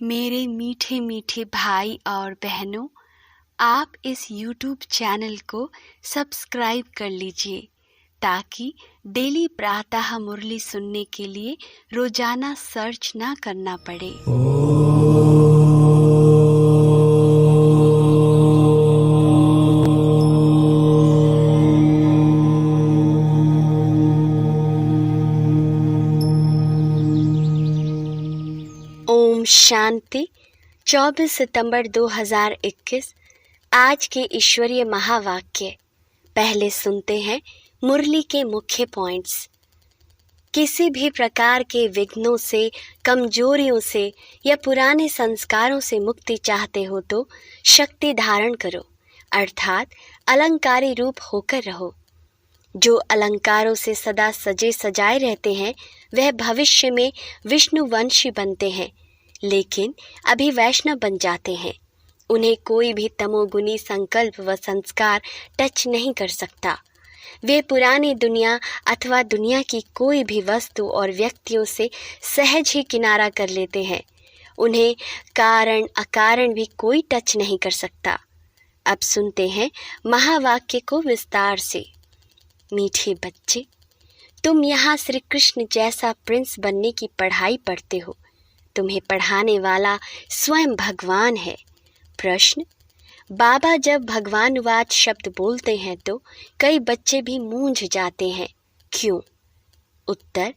मेरे मीठे मीठे भाई और बहनों, आप इस YouTube चैनल को सब्सक्राइब कर लीजिए ताकि डेली प्रातः मुरली सुनने के लिए रोजाना सर्च ना करना पड़े। ओम शांति। 24 सितंबर 2021 आज के ईश्वरीय महावाक्य। पहले सुनते हैं मुरली के मुख्य पॉइंट्स। किसी भी प्रकार के विघ्नों से, कमजोरियों से या पुराने संस्कारों से मुक्ति चाहते हो तो शक्ति धारण करो, अर्थात अलंकारी रूप होकर रहो। जो अलंकारों से सदा सजे सजाए रहते हैं वह भविष्य में विष्णुवंशी बनते हैं, लेकिन अभी वैष्णव बन जाते हैं। उन्हें कोई भी तमोगुनी संकल्प व संस्कार टच नहीं कर सकता। वे पुरानी दुनिया अथवा दुनिया की कोई भी वस्तु और व्यक्तियों से सहज ही किनारा कर लेते हैं। उन्हें कारण अकारण भी कोई टच नहीं कर सकता। अब सुनते हैं महावाक्य को विस्तार से। मीठे बच्चे, तुम यहाँ श्री कृष्ण जैसा प्रिंस बनने की पढ़ाई पढ़ते हो। तुम्हें पढ़ाने वाला स्वयं भगवान है। प्रश्न: बाबा जब भगवानुवाच शब्द बोलते हैं तो कई बच्चे भी मूंझ जाते हैं, क्यों? उत्तर: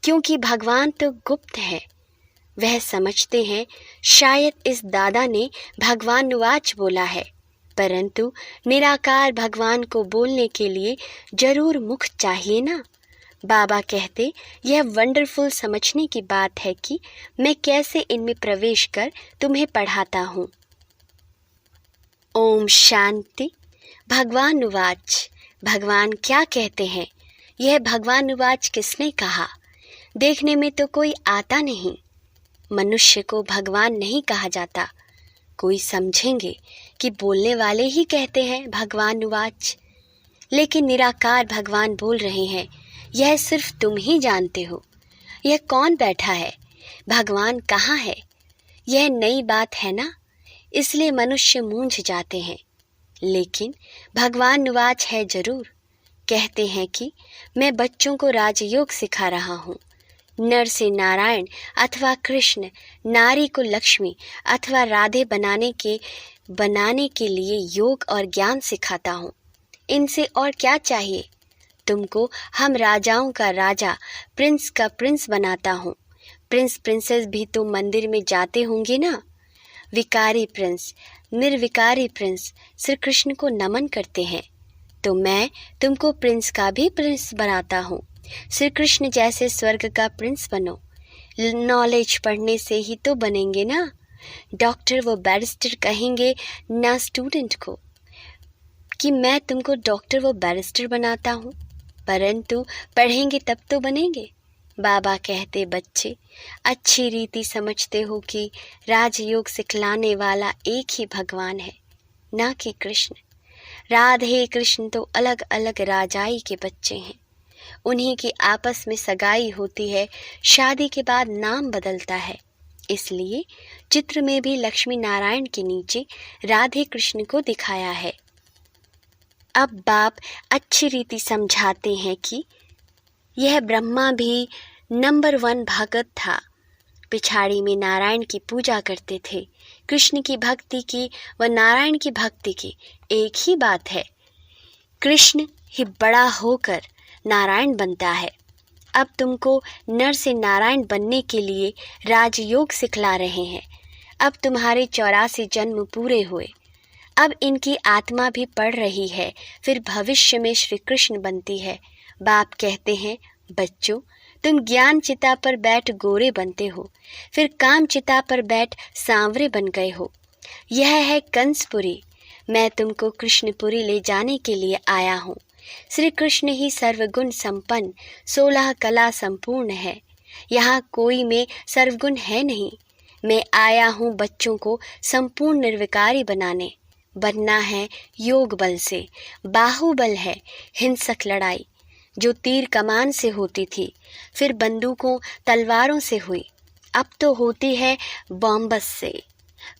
क्योंकि भगवान तो गुप्त है। वह समझते हैं शायद इस दादा ने भगवानुवाच बोला है, परंतु निराकार भगवान को बोलने के लिए जरूर मुख चाहिए ना। बाबा कहते यह वंडरफुल समझने की बात है कि मैं कैसे इनमें प्रवेश कर तुम्हें पढ़ाता हूँ। ओम शांति। भगवानुवाच। भगवान क्या कहते हैं? यह भगवानुवाच किसने कहा? देखने में तो कोई आता नहीं। मनुष्य को भगवान नहीं कहा जाता। कोई समझेंगे कि बोलने वाले ही कहते हैं भगवानुवाच, लेकिन निराकार भगवान बोल रहे हैं, यह सिर्फ तुम ही जानते हो। यह कौन बैठा है? भगवान कहाँ है? यह नई बात है ना, इसलिए मनुष्य मूंझ जाते हैं। लेकिन भगवानुवाच है जरूर। कहते हैं कि मैं बच्चों को राजयोग सिखा रहा हूँ। नर से नारायण अथवा कृष्ण, नारी को लक्ष्मी अथवा राधे बनाने के लिए योग और ज्ञान सिखाता हूँ। इनसे और क्या चाहिए? तुमको हम राजाओं का राजा, प्रिंस का प्रिंस बनाता हूँ। प्रिंस प्रिंसेस भी तो मंदिर में जाते होंगे ना। विकारी प्रिंस, निर्विकारी प्रिंस श्री कृष्ण को नमन करते हैं, तो मैं तुमको प्रिंस का भी प्रिंस बनाता हूँ। श्री कृष्ण जैसे स्वर्ग का प्रिंस बनो। नॉलेज पढ़ने से ही तो बनेंगे ना। डॉक्टर व बैरिस्टर कहेंगे ना स्टूडेंट को कि मैं तुमको डॉक्टर व बैरिस्टर बनाता हूँ, परंतु पढ़ेंगे तब तो बनेंगे। बाबा कहते बच्चे, अच्छी रीति समझते हो कि राजयोग सिखलाने वाला एक ही भगवान है, ना कि कृष्ण। राधे कृष्ण तो अलग अलग राजाई के बच्चे हैं। उन्हीं की आपस में सगाई होती है, शादी के बाद नाम बदलता है। इसलिए चित्र में भी लक्ष्मी नारायण के नीचे राधे कृष्ण को दिखाया है। अब बाप अच्छी रीति समझाते हैं कि यह ब्रह्मा भी नंबर 1 भगत था। पिछाड़ी में नारायण की पूजा करते थे। कृष्ण की भक्ति की व नारायण की भक्ति की एक ही बात है। कृष्ण ही बड़ा होकर नारायण बनता है। अब तुमको नर से नारायण बनने के लिए राजयोग सिखला रहे हैं। अब तुम्हारे 84 जन्म पूरे हुए। अब इनकी आत्मा भी पढ़ रही है, फिर भविष्य में श्री कृष्ण बनती है। बाप कहते हैं बच्चों, तुम ज्ञान चिता पर बैठ गोरे बनते हो, फिर काम चिता पर बैठ सांवरे बन गए हो। यह है कंसपुरी। मैं तुमको कृष्णपुरी ले जाने के लिए आया हूँ। श्री कृष्ण ही सर्वगुण संपन्न, 16 कला संपूर्ण है। यहाँ कोई में सर्वगुण है नहीं। मैं आया हूँ बच्चों को संपूर्ण निर्विकारी बनाने। बनना है योग बल से। बाहुबल है हिंसक लड़ाई, जो तीर कमान से होती थी, फिर बंदूकों तलवारों से हुई। अब तो होती है बॉम्बस से।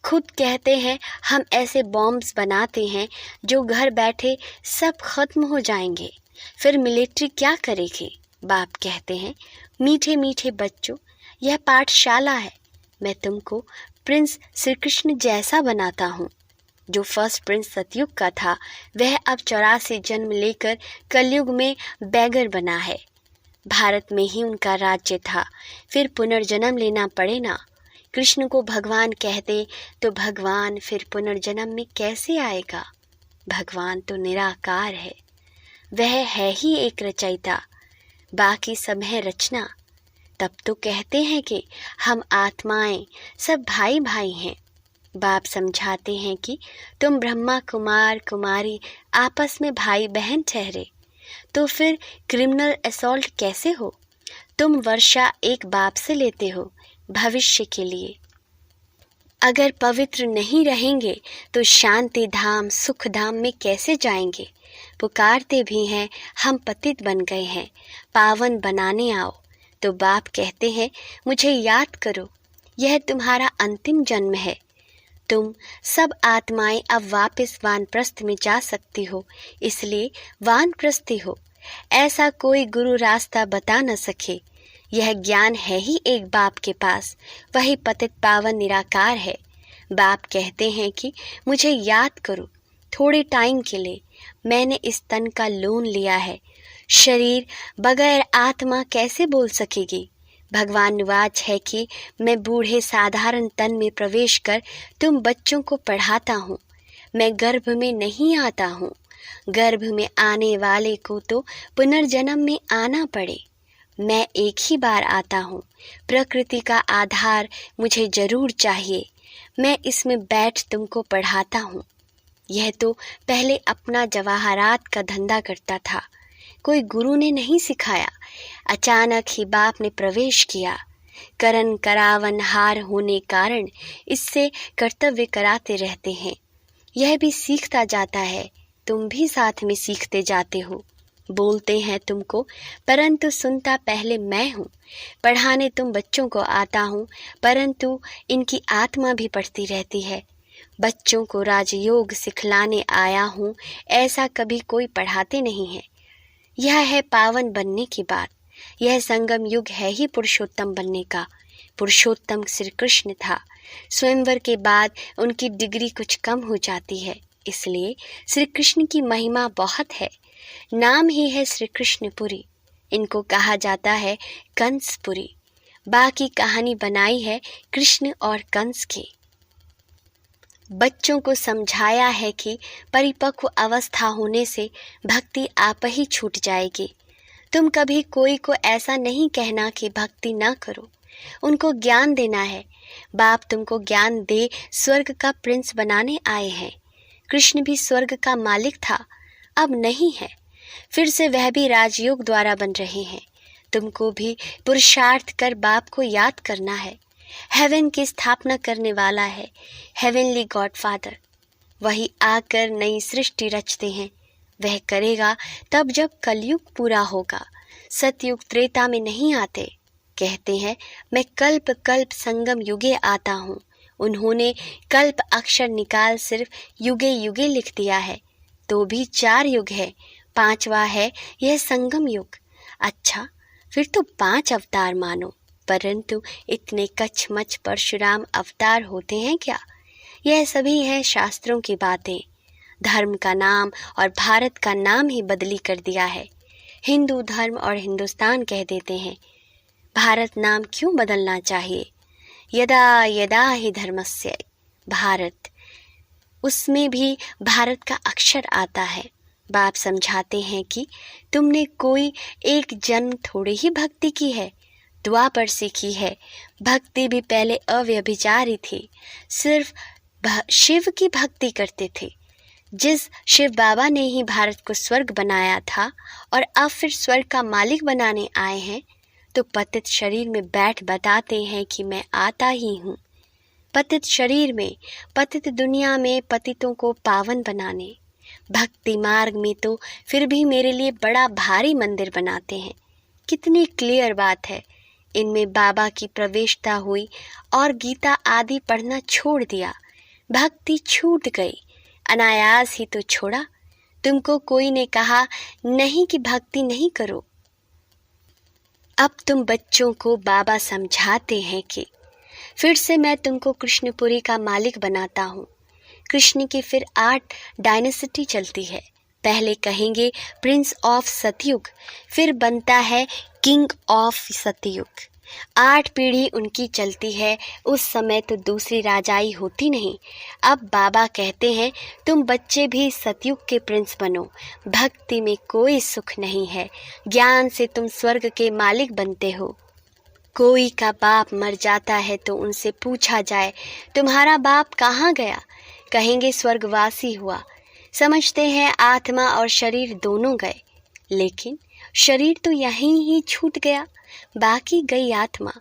खुद कहते हैं हम ऐसे बॉम्ब्स बनाते हैं जो घर बैठे सब खत्म हो जाएंगे, फिर मिलिट्री क्या करेगी? बाप कहते हैं मीठे मीठे बच्चों, यह पाठशाला है। मैं तुमको प्रिंस श्री कृष्ण जैसा बनाता हूँ। जो फर्स्ट प्रिंस सतयुग का था वह अब 84 जन्म लेकर कलयुग में बैगर बना है। भारत में ही उनका राज्य था, फिर पुनर्जन्म लेना पड़े ना। कृष्ण को भगवान कहते तो भगवान फिर पुनर्जन्म में कैसे आएगा? भगवान तो निराकार है, वह है ही एक रचयिता, बाकी सब है रचना। तब तो कहते हैं कि हम आत्माएं सब भाई भाई हैं। बाप समझाते हैं कि तुम ब्रह्मा कुमार कुमारी आपस में भाई बहन ठहरे, तो फिर क्रिमिनल असॉल्ट कैसे हो? तुम वर्षा एक बाप से लेते हो भविष्य के लिए। अगर पवित्र नहीं रहेंगे तो शांति धाम सुख धाम में कैसे जाएंगे? पुकारते भी हैं हम पतित बन गए हैं, पावन बनाने आओ। तो बाप कहते हैं मुझे याद करो, यह तुम्हारा अंतिम जन्म है। तुम सब आत्माएं अब वापस वानप्रस्थ में जा सकती हो, इसलिए वानप्रस्थी हो। ऐसा कोई गुरु रास्ता बता न सके। यह ज्ञान है ही एक बाप के पास, वही पतित पावन निराकार है। बाप कहते हैं कि मुझे याद करो, थोड़े टाइम के लिए मैंने इस तन का लोन लिया है। शरीर बगैर आत्मा कैसे बोल सकेगी? भगवान निवाच है कि मैं बूढ़े साधारण तन में प्रवेश कर तुम बच्चों को पढ़ाता हूँ। मैं गर्भ में नहीं आता हूँ। गर्भ में आने वाले को तो पुनर्जन्म में आना पड़े। मैं एक ही बार आता हूँ। प्रकृति का आधार मुझे जरूर चाहिए। मैं इसमें बैठ तुमको पढ़ाता हूँ। यह तो पहले अपना जवाहरात का धंधा करता था, कोई गुरु ने नहीं सिखाया। अचानक ही बाप ने प्रवेश किया। करन करावन हार होने कारण इससे कर्तव्य कराते रहते हैं। यह भी सीखता जाता है, तुम भी साथ में सीखते जाते हो। बोलते हैं तुमको, परंतु सुनता पहले मैं हूँ। पढ़ाने तुम बच्चों को आता हूँ, परंतु इनकी आत्मा भी पढ़ती रहती है। बच्चों को राजयोग सिखलाने आया हूँ, ऐसा कभी कोई पढ़ाते नहीं है। यह है पावन बनने की बात। यह संगम युग है ही पुरुषोत्तम बनने का। पुरुषोत्तम श्री कृष्ण था। स्वयंवर के बाद उनकी डिग्री कुछ कम हो जाती है, इसलिए श्री कृष्ण की महिमा बहुत है। नाम ही है श्री कृष्णपुरी। इनको कहा जाता है कंसपुरी। बाकी कहानी बनाई है कृष्ण और कंस की। बच्चों को समझाया है कि परिपक्व अवस्था होने से भक्ति आप ही छूट जाएगी। तुम कभी कोई को ऐसा नहीं कहना कि भक्ति ना करो, उनको ज्ञान देना है। बाप तुमको ज्ञान दे स्वर्ग का प्रिंस बनाने आए हैं। कृष्ण भी स्वर्ग का मालिक था, अब नहीं है, फिर से वह भी राजयोग द्वारा बन रहे हैं। तुमको भी पुरुषार्थ कर बाप को याद करना है। हेवन की स्थापना करने वाला है हेवनली गॉडफादर। वही आकर नई सृष्टि रचते हैं। वह करेगा तब जब कलयुग पूरा होगा। सतयुग त्रेता में नहीं आते। कहते हैं मैं कल्प कल्प संगम युगे आता हूँ। उन्होंने कल्प अक्षर निकाल सिर्फ युगे युगे लिख दिया है, तो भी 4 युग है, 5वां है यह संगम युग। अच्छा, फिर तो 5 अवतार मानो, परंतु इतने कचमच परशुराम अवतार होते हैं क्या? यह सभी हैं शास्त्रों की बातें। धर्म का नाम और भारत का नाम ही बदली कर दिया है। हिंदू धर्म और हिंदुस्तान कह देते हैं। भारत नाम क्यों बदलना चाहिए? यदा यदा ही धर्मस्य भारत, उसमें भी भारत का अक्षर आता है। बाप समझाते हैं कि तुमने कोई एक जन्म थोड़ी ही भक्ति की है, दुआ पर सीखी है। भक्ति भी पहले अव्यभिचारी थी, सिर्फ शिव की भक्ति करते थे। जिस शिव बाबा ने ही भारत को स्वर्ग बनाया था और अब फिर स्वर्ग का मालिक बनाने आए हैं, तो पतित शरीर में बैठ बताते हैं कि मैं आता ही हूँ। पतित शरीर में, पतित दुनिया में पतितों को पावन बनाने। भक्ति मार्ग में तो फिर भी मेरे लिए बड़ा भारी मंदिर बनाते हैं। कितनी क्लियर बात है। इनमें बाबा की प्रवेशता हुई और गीता आदि पढ़ना छोड़ दिया। भक्ति छूट गई, अनायास ही तो छोड़ा। तुमको कोई ने कहा नहीं कि भक्ति नहीं करो। अब तुम बच्चों को बाबा समझाते हैं कि फिर से मैं तुमको कृष्णपुरी का मालिक बनाता हूँ। कृष्ण की फिर 8 डायनेसिटी चलती है। पहले कहेंगे प्रिंस ऑफ सतयुग, फिर बनता है किंग ऑफ सतयुग। 8 पीढ़ी उनकी चलती है। उस समय तो दूसरी राजाई होती नहीं। अब बाबा कहते हैं तुम बच्चे भी सतयुग के प्रिंस बनो। भक्ति में कोई सुख नहीं है, ज्ञान से तुम स्वर्ग के मालिक बनते हो। कोई का बाप मर जाता है तो उनसे पूछा जाए तुम्हारा बाप कहाँ गया? कहेंगे स्वर्गवासी हुआ। समझते हैं आत्मा और शरीर दोनों गए, लेकिन शरीर तो यहीं ही छूट गया, बाकी गई आत्मा।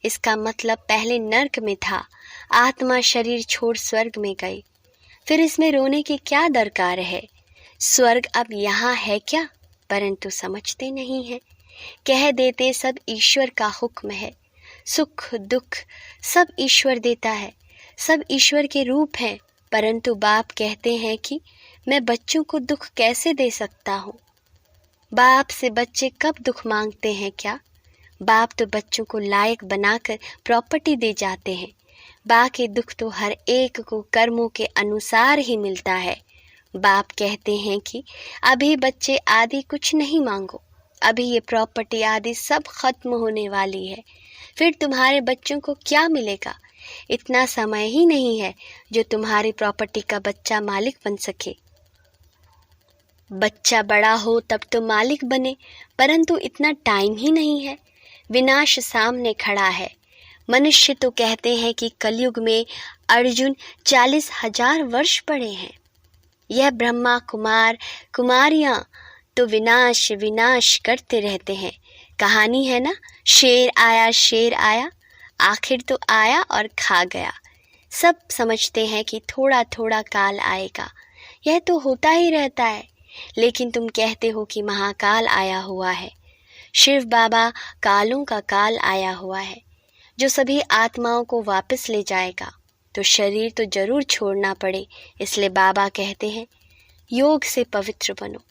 इसका मतलब पहले नर्क में था, आत्मा शरीर छोड़ स्वर्ग में गई। फिर इसमें रोने की क्या दरकार है? स्वर्ग अब यहाँ है क्या? परंतु समझते नहीं है। कह देते सब ईश्वर का हुक्म है। सुख दुख सब ईश्वर देता है, सब ईश्वर के रूप हैं। परंतु बाप कहते हैं कि मैं बच्चों को दुख कैसे दे सकता हूँ? बाप से बच्चे कब दुख मांगते हैं क्या? बाप तो बच्चों को लायक बनाकर प्रॉपर्टी दे जाते हैं। बाकी दुख तो हर एक को कर्मों के अनुसार ही मिलता है। बाप कहते हैं कि अभी बच्चे आदि कुछ नहीं मांगो, अभी ये प्रॉपर्टी आदि सब खत्म होने वाली है। फिर तुम्हारे बच्चों को क्या मिलेगा? इतना समय ही नहीं है जो तुम्हारी प्रॉपर्टी का बच्चा मालिक बन सके। बच्चा बड़ा हो तब तो मालिक बने, परंतु इतना टाइम ही नहीं है। विनाश सामने खड़ा है। मनुष्य तो कहते हैं कि कलयुग में अर्जुन 40,000 वर्ष पड़े हैं। यह ब्रह्मा कुमार कुमारियां तो विनाश विनाश करते रहते हैं। कहानी है ना, शेर आया, आखिर तो आया और खा गया। सब समझते हैं कि थोड़ा थोड़ा काल आएगा, यह तो होता ही रहता है। लेकिन तुम कहते हो कि महाकाल आया हुआ है। शिव बाबा कालों का काल आया हुआ है, जो सभी आत्माओं को वापस ले जाएगा। तो शरीर तो जरूर छोड़ना पड़े, इसलिए बाबा कहते हैं योग से पवित्र बनो।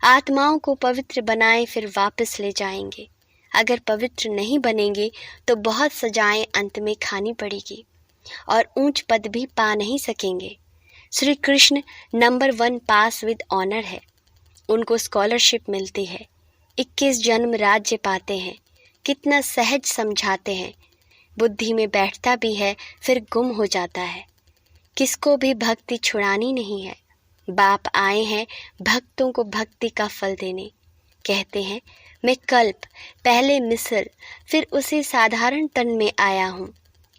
आत्माओं को पवित्र बनाएं, फिर वापस ले जाएंगे। अगर पवित्र नहीं बनेंगे तो बहुत सजाएं अंत में खानी पड़ेगी और ऊंच पद भी पा नहीं सकेंगे। Shri Krishna number 1 pass with honour है। उनको स्कॉलरशिप मिलती है। 21 जन्म राज्य पाते हैं। कितना सहज समझाते हैं। बुद्धि में बैठता भी है, फिर गुम हो जाता है। किसको भी भक्ति छुड़ानी नहीं है। बाप आए हैं भक्तों को भक्ति का फल देने। कहते हैं मैं कल्प, पहले मिस्र, फिर उसी साधारण तन में आया हूँ।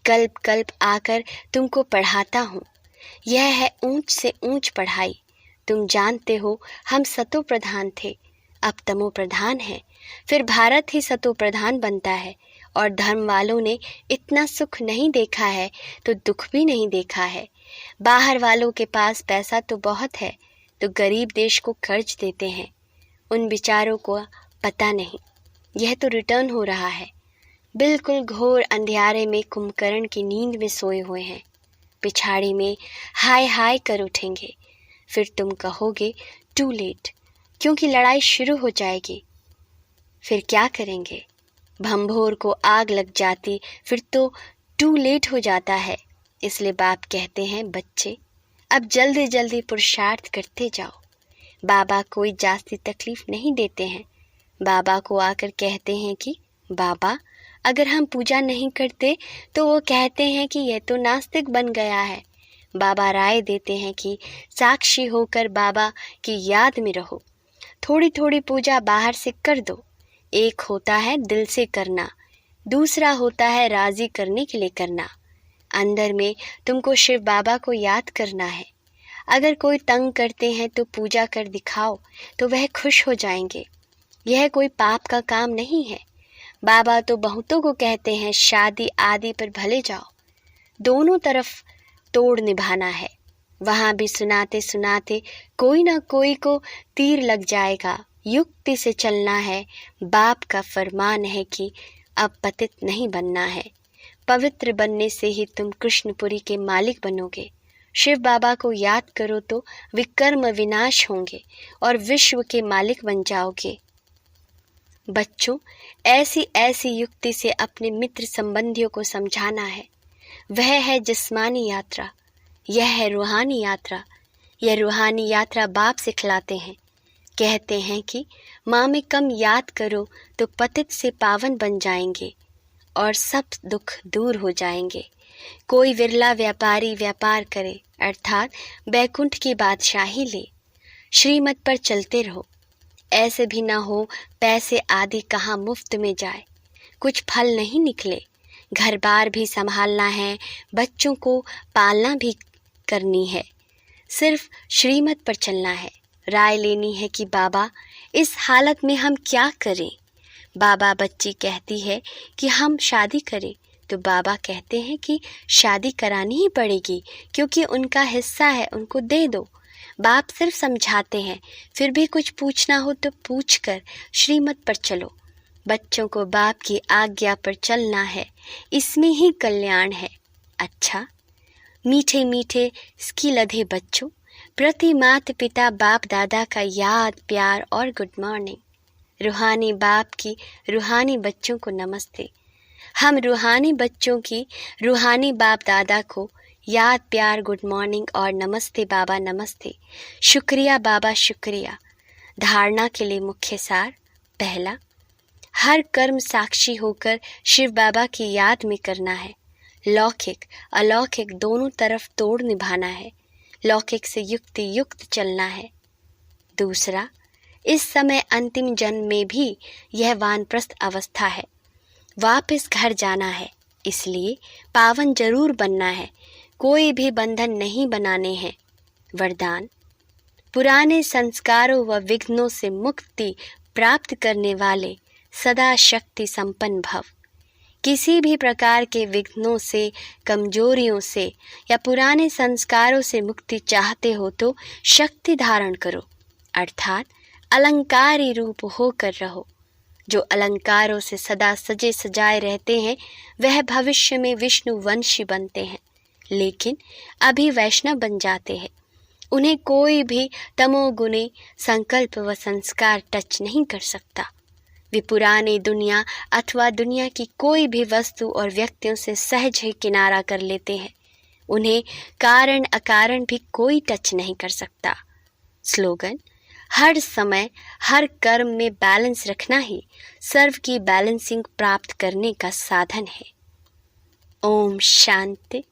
कल्प कल्प आकर तुमको पढ़ाता हूँ। यह है ऊंच से ऊंच पढ़ाई। तुम जानते हो हम सतो प्रधान थे, अब तमो प्रधान है। फिर भारत ही सतो प्रधान बनता है। और धर्म वालों ने इतना सुख नहीं देखा है तो दुख भी नहीं देखा है। बाहर वालों के पास पैसा तो बहुत है, तो गरीब देश को कर्ज देते हैं। उन बेचारों को पता नहीं, यह तो रिटर्न हो रहा है। बिल्कुल घोर अंधियारे में कुंभकर्ण की नींद में सोए हुए हैं। पिछाड़ी में हाय हाय कर उठेंगे। फिर तुम कहोगे टू लेट, क्योंकि लड़ाई शुरू हो जाएगी। फिर क्या करेंगे? भंभोर को आग लग जाती, फिर तो टू लेट हो जाता है। इसलिए बाप कहते हैं बच्चे अब जल्दी जल्दी पुरुषार्थ करते जाओ। बाबा कोई जास्ती तकलीफ नहीं देते हैं। बाबा को आकर कहते हैं कि बाबा अगर हम पूजा नहीं करते तो वो कहते हैं कि यह तो नास्तिक बन गया है। बाबा राय देते हैं कि साक्षी होकर बाबा की याद में रहो। थोड़ी थोड़ी पूजा बाहर से कर दो। एक होता है दिल से करना, दूसरा होता है राजी करने के लिए करना। अंदर में तुमको शिव बाबा को याद करना है। अगर कोई तंग करते हैं तो पूजा कर दिखाओ, तो वह खुश हो जाएंगे। यह कोई पाप का काम नहीं है। बाबा तो बहुतों को कहते हैं शादी आदि पर भले जाओ, दोनों तरफ तोड़ निभाना है। वहाँ भी सुनाते सुनाते कोई ना कोई को तीर लग जाएगा। युक्ति से चलना है। बाप का फरमान है कि अब पतित नहीं बनना है। पवित्र बनने से ही तुम कृष्णपुरी के मालिक बनोगे। शिव बाबा को याद करो तो विकर्म विनाश होंगे और विश्व के मालिक बन जाओगे। बच्चों, ऐसी ऐसी युक्ति से अपने मित्र संबंधियों को समझाना है। वह है जिस्मानी यात्रा, यह है रूहानी यात्रा। यह रूहानी यात्रा बाप सिखलाते हैं। कहते हैं कि माँ में कम याद करो तो पतित से पावन बन जाएंगे और सब दुख दूर हो जाएंगे। कोई विरला व्यापारी व्यापार करे अर्थात बैकुंठ की बादशाही ले। श्रीमत पर चलते रहो। ऐसे भी न हो पैसे आदि कहाँ मुफ्त में जाए, कुछ फल नहीं निकले। घर बार भी संभालना है, बच्चों को पालना भी करनी है। सिर्फ श्रीमत पर चलना है। राय लेनी है कि बाबा इस हालत में हम क्या करें। बाबा बच्ची कहती है कि हम शादी करें तो बाबा कहते हैं कि शादी करानी ही पड़ेगी क्योंकि उनका हिस्सा है, उनको दे दो। बाप सिर्फ समझाते हैं, फिर भी कुछ पूछना हो तो पूछकर श्रीमत पर चलो। बच्चों को बाप की आज्ञा पर चलना है, इसमें ही कल्याण है। अच्छा, मीठे मीठे स्की लधे बच्चों, प्रति माता पिता बाप दादा का याद प्यार और गुड मॉर्निंग। रूहानी बाप की रूहानी बच्चों को नमस्ते। हम रूहानी बच्चों की रूहानी बाप दादा को याद प्यार गुड मॉर्निंग और नमस्ते बाबा नमस्ते। शुक्रिया बाबा शुक्रिया। धारणा के लिए मुख्य सार। पहला, हर कर्म साक्षी होकर शिव बाबा की याद में करना है। लौकिक अलौकिक दोनों तरफ तोड़ निभाना है। लौकिक से युक्ति युक्त चलना है। दूसरा, इस समय अंतिम जन्म में भी यह वानप्रस्थ अवस्था है, वापस घर जाना है, इसलिए पावन जरूर बनना है। कोई भी बंधन नहीं बनाने हैं। वरदान, पुराने संस्कारों व विघ्नों से मुक्ति प्राप्त करने वाले सदा शक्ति संपन्न भव। किसी भी प्रकार के विघ्नों से, कमजोरियों से या पुराने संस्कारों से मुक्ति चाहते हो तो शक्ति धारण करो, अर्थात अलंकारी रूप होकर रहो। जो अलंकारों से सदा सजे सजाए रहते हैं वह भविष्य में विष्णु वंशी बनते हैं, लेकिन अभी वैष्णव बन जाते हैं। उन्हें कोई भी तमोगुणी संकल्प व संस्कार टच नहीं कर सकता। वे पुरानी दुनिया अथवा दुनिया की कोई भी वस्तु और व्यक्तियों से सहज ही किनारा कर लेते हैं। उन्हें कारण अकारण भी कोई टच नहीं कर सकता। स्लोगन, हर समय हर कर्म में बैलेंस रखना ही सर्व की बैलेंसिंग प्राप्त करने का साधन है। ओम शांति।